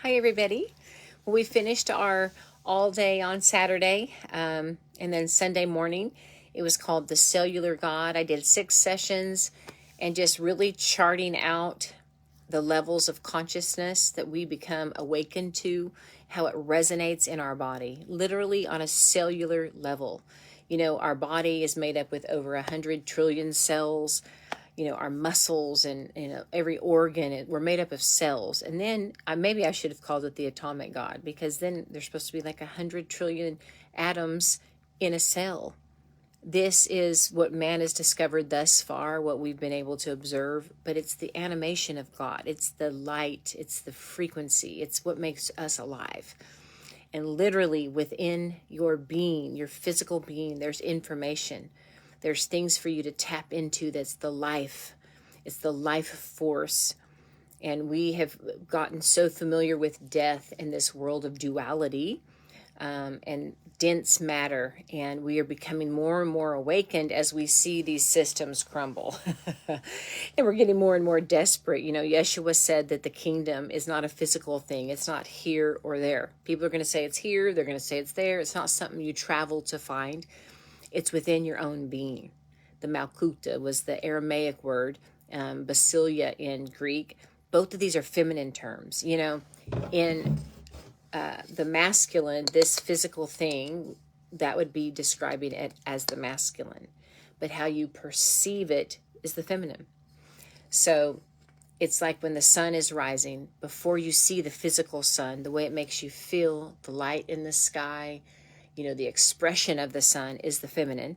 Hi, everybody. Well, we finished our all day on Saturday, and then Sunday morning, it was called the Cellular God. I did 6 sessions and just really charting out the levels of consciousness that we become awakened to, how it resonates in our body, literally on a cellular level. Our body is made up with over 100 trillion cells. Our muscles and every organ, we're made up of cells. And then maybe I should have called it the atomic God, because then there's supposed to be like 100 trillion atoms in a cell. This is what man has discovered thus far, what we've been able to observe, but it's the animation of God. It's the light, it's the frequency, it's what makes us alive. And literally within your being, your physical being, there's information. There's things for you to tap into. That's the life. It's the life force. And we have gotten so familiar with death in this world of duality, and dense matter, and we are becoming more and more awakened as we see these systems crumble. And we're getting more and more desperate. Yeshua said that the kingdom is not a physical thing. It's not here or there. People are going to say it's here, they're going to say it's there. It's not something you travel to find. It's within your own being. The Malkuta was the Aramaic word, basilia in Greek. Both of these are feminine terms. In the masculine, this physical thing, that would be describing it as the masculine. But how you perceive it is the feminine. So it's like when the sun is rising, before you see the physical sun, the way it makes you feel, the light in the sky, the expression of the sun is the feminine.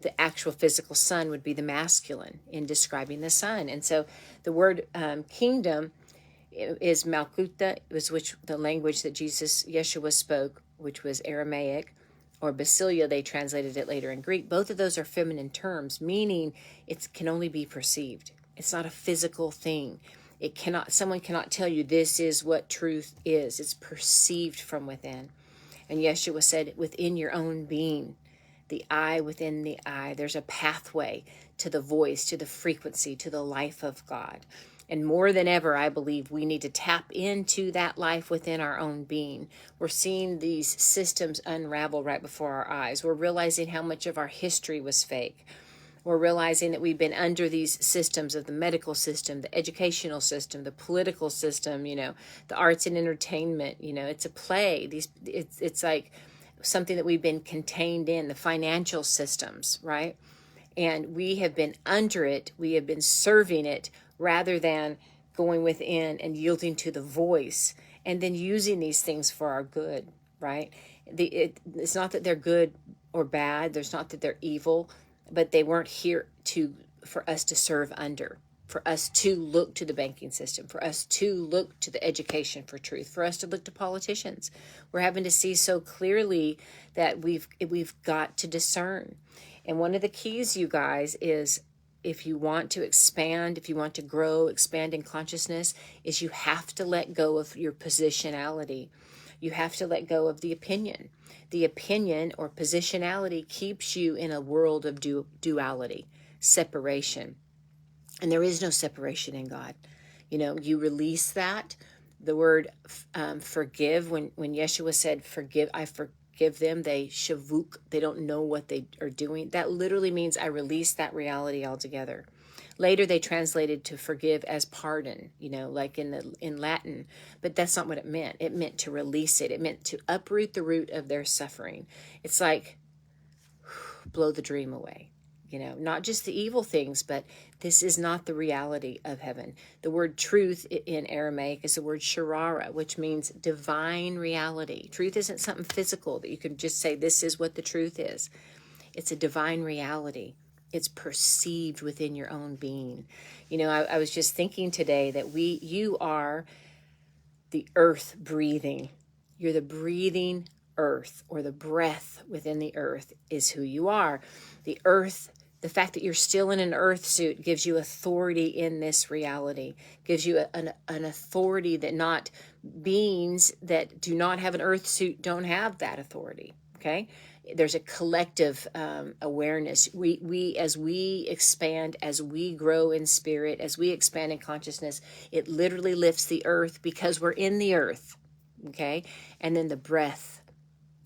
The actual physical sun would be the masculine in describing the sun. And so the word kingdom is Malkuta, which the language that Yeshua spoke, which was Aramaic, or Basilia, they translated it later in Greek. Both of those are feminine terms, meaning it can only be perceived. It's not a physical thing. Someone cannot tell you this is what truth is. It's perceived from within. And Yeshua said, within your own being, the eye within the eye, there's a pathway to the voice, to the frequency, to the life of God. And more than ever, I believe we need to tap into that life within our own being. We're seeing these systems unravel right before our eyes. We're realizing how much of our history was fake. We're realizing that we've been under these systems of the medical system, the educational system, the political system, the arts and entertainment. It's a play. It's like something that we've been contained in, the financial systems, right? And we have been under it. We have been serving it rather than going within and yielding to the voice and then using these things for our good, right? It's not that they're good or bad. There's not that they're evil, but they weren't here for us to serve under, for us to look to the banking system, for us to look to the education for truth, for us to look to politicians. We're having to see so clearly that we've got to discern. And one of the keys, you guys, is if you want to expand, if you want to grow, expand in consciousness, is you have to let go of your positionality. You have to let go of the opinion. The opinion or positionality keeps you in a world of duality, separation. And there is no separation in God. You release that. The word forgive, when Yeshua said, forgive, I forgive them, they shavuk, they don't know what they are doing. That literally means I release that reality altogether. Later, they translated to forgive as pardon, like in Latin, but that's not what it meant. It meant to release it. It meant to uproot the root of their suffering. It's like blow the dream away. Not just the evil things, but this is not the reality of heaven. The word truth in Aramaic is the word sharara, which means divine reality. Truth isn't something physical that you can just say, this is what the truth is. It's a divine reality. It's perceived within your own being. I was just thinking today that you are the earth breathing. You're the breathing earth, or the breath within the earth is who you are. The earth, the fact that you're still in an earth suit gives you authority in this reality, gives you an authority that not beings that do not have an earth suit don't have that authority. okay? There's a collective awareness. As we expand, as we grow in spirit, as we expand in consciousness, it literally lifts the earth because we're in the earth, okay? And then the breath,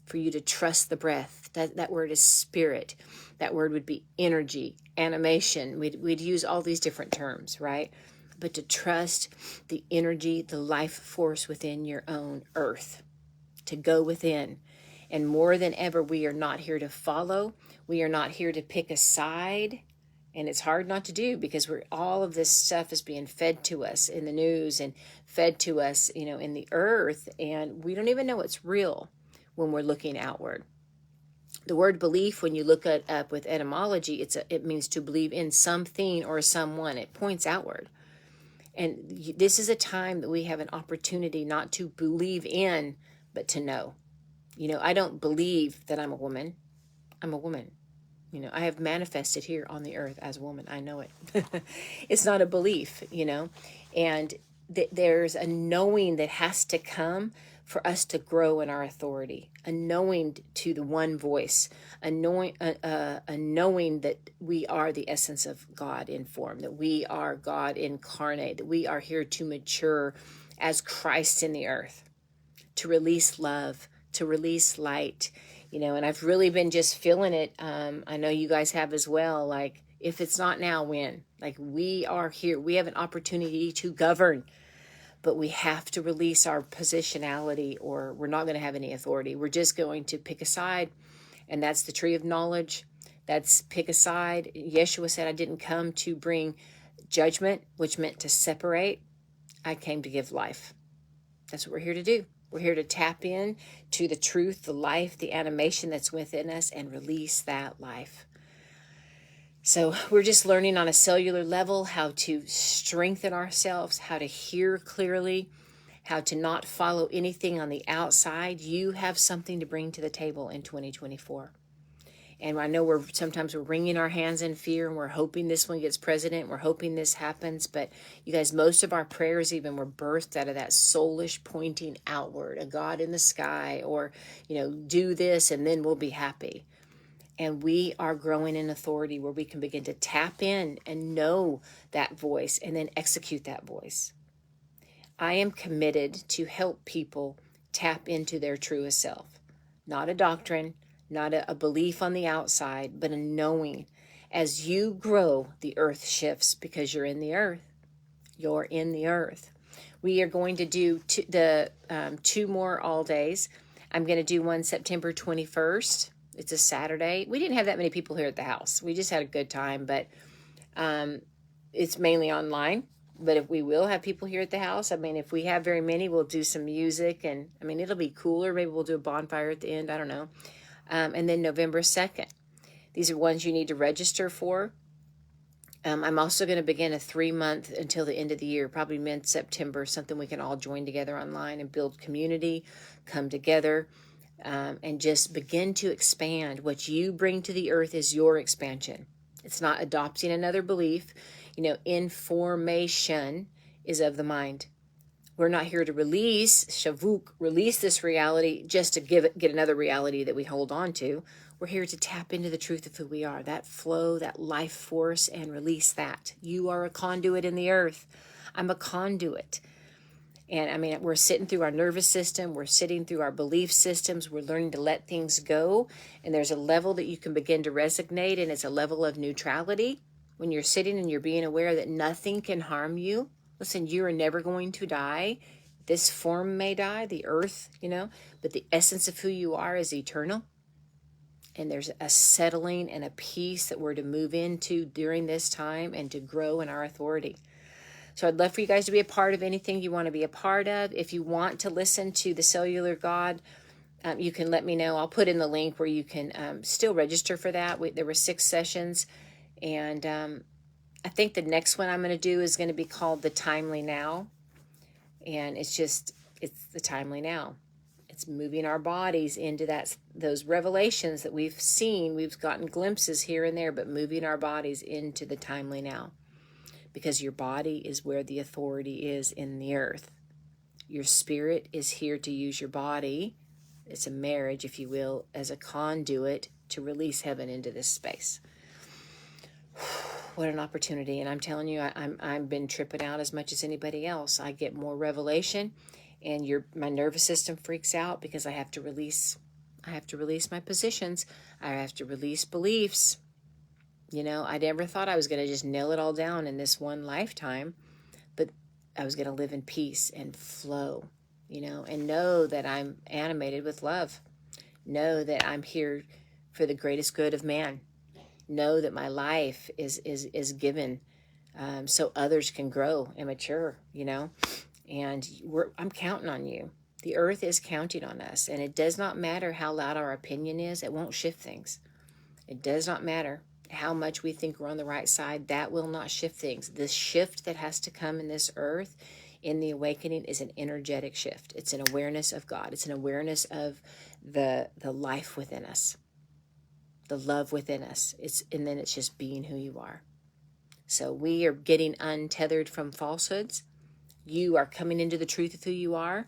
for you to trust the breath. That word is spirit. That word would be energy, animation. We'd use all these different terms, right? But to trust the energy, the life force within your own earth, to go within. And more than ever, we are not here to follow. We are not here to pick a side. And it's hard not to do, because all of this stuff is being fed to us in the news and fed to us, in the earth. And we don't even know what's real when we're looking outward. The word belief, when you look it up with etymology, it means to believe in something or someone. It points outward. And this is a time that we have an opportunity not to believe in, but to know. I don't believe that I'm a woman. I'm a woman. I have manifested here on the earth as a woman. I know it. It's not a belief, and there's a knowing that has to come for us to grow in our authority, a knowing to the one voice, a knowing that we are the essence of God in form, that we are God incarnate, that we are here to mature as Christ in the earth, to release love, to release light, and I've really been just feeling it. I know you guys have as well. Like, if it's not now, when? Like, we are here. We have an opportunity to govern, but we have to release our positionality, or we're not going to have any authority. We're just going to pick a side, and that's the tree of knowledge. That's pick a side. Yeshua said, I didn't come to bring judgment, which meant to separate. I came to give life. That's what we're here to do. We're here to tap in to the truth, the life, the animation that's within us, and release that life. So we're just learning on a cellular level how to strengthen ourselves, how to hear clearly, how to not follow anything on the outside. You have something to bring to the table in 2024. And I know sometimes we're wringing our hands in fear, and we're hoping this one gets president. We're hoping this happens. But you guys, most of our prayers even were birthed out of that soulish pointing outward, a God in the sky, or, do this and then we'll be happy. And we are growing in authority where we can begin to tap in and know that voice and then execute that voice. I am committed to help people tap into their truest self, not a doctrine, not a belief on the outside, but a knowing. As you grow, the earth shifts, because you're in the earth. You're in the earth. We are going to do two more ALLdays. I'm going to do one September 21st. It's a Saturday. We didn't have that many people here at the house. We just had a good time, but it's mainly online. But if we will have people here at the house, if we have very many, we'll do some music, and it'll be cooler. Maybe we'll do a bonfire at the end. I don't know. And then November 2nd. These are ones you need to register for. I'm also going to begin a 3-month until the end of the year, probably mid-September, something we can all join together online and build community, come together, and just begin to expand. What you bring to the earth is your expansion. It's not adopting another belief. Information is of the mind. We're not here to release this reality just to get another reality that we hold on to. We're here to tap into the truth of who we are, that flow, that life force, and release that. You are a conduit in the earth. I'm a conduit. And we're sitting through our nervous system. We're sitting through our belief systems. We're learning to let things go. And there's a level that you can begin to resonate, and it's a level of neutrality. When you're sitting and you're being aware that nothing can harm you. Listen, you are never going to die. This form may die, the earth, but the essence of who you are is eternal. And there's a settling and a peace that we're to move into during this time and to grow in our authority. So I'd love for you guys to be a part of anything you want to be a part of. If you want to listen to the Cellular God, you can let me know. I'll put in the link where you can still register for that. There were 6 sessions, and I think the next one I'm going to do is going to be called The Timely Now. And it's the timely now. It's moving our bodies into those revelations that we've seen. We've gotten glimpses here and there, but moving our bodies into the timely now. Because your body is where the authority is in the earth. Your spirit is here to use your body. It's a marriage, if you will, as a conduit to release heaven into this space. What an opportunity. And I'm telling you, I've been tripping out as much as anybody else. I get more revelation, and my nervous system freaks out because I have to release my positions. I have to release beliefs. I never thought I was going to just nail it all down in this one lifetime, but I was going to live in peace and flow, and know that I'm animated with love. Know that I'm here for the greatest good of man. Know that my life is given so others can grow and mature, and I'm counting on you. The earth is counting on us, and it does not matter how loud our opinion is. It won't shift things. It does not matter how much we think we're on the right side. That will not shift things. The shift that has to come in this earth in the awakening is an energetic shift. It's an awareness of God. It's an awareness of the life within us, the love within us. And then it's just being who you are. So we are getting untethered from falsehoods. You are coming into the truth of who you are.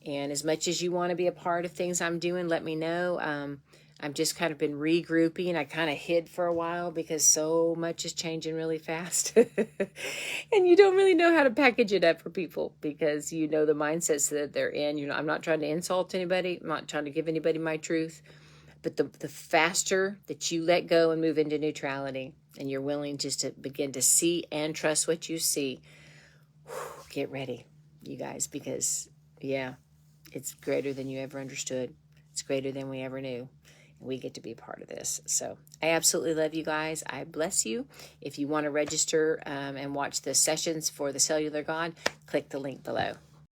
And as much as you want to be a part of things I'm doing, let me know. I've just kind of been regrouping. I kind of hid for a while because so much is changing really fast. And you don't really know how to package it up for people because the mindsets that they're in. I'm not trying to insult anybody. I'm not trying to give anybody my truth. But the faster that you let go and move into neutrality, and you're willing just to begin to see and trust what you see, get ready, you guys, because, it's greater than you ever understood. It's greater than we ever knew. And we get to be part of this. So I absolutely love you guys. I bless you. If you want to register and watch the sessions for the Cellular God, click the link below.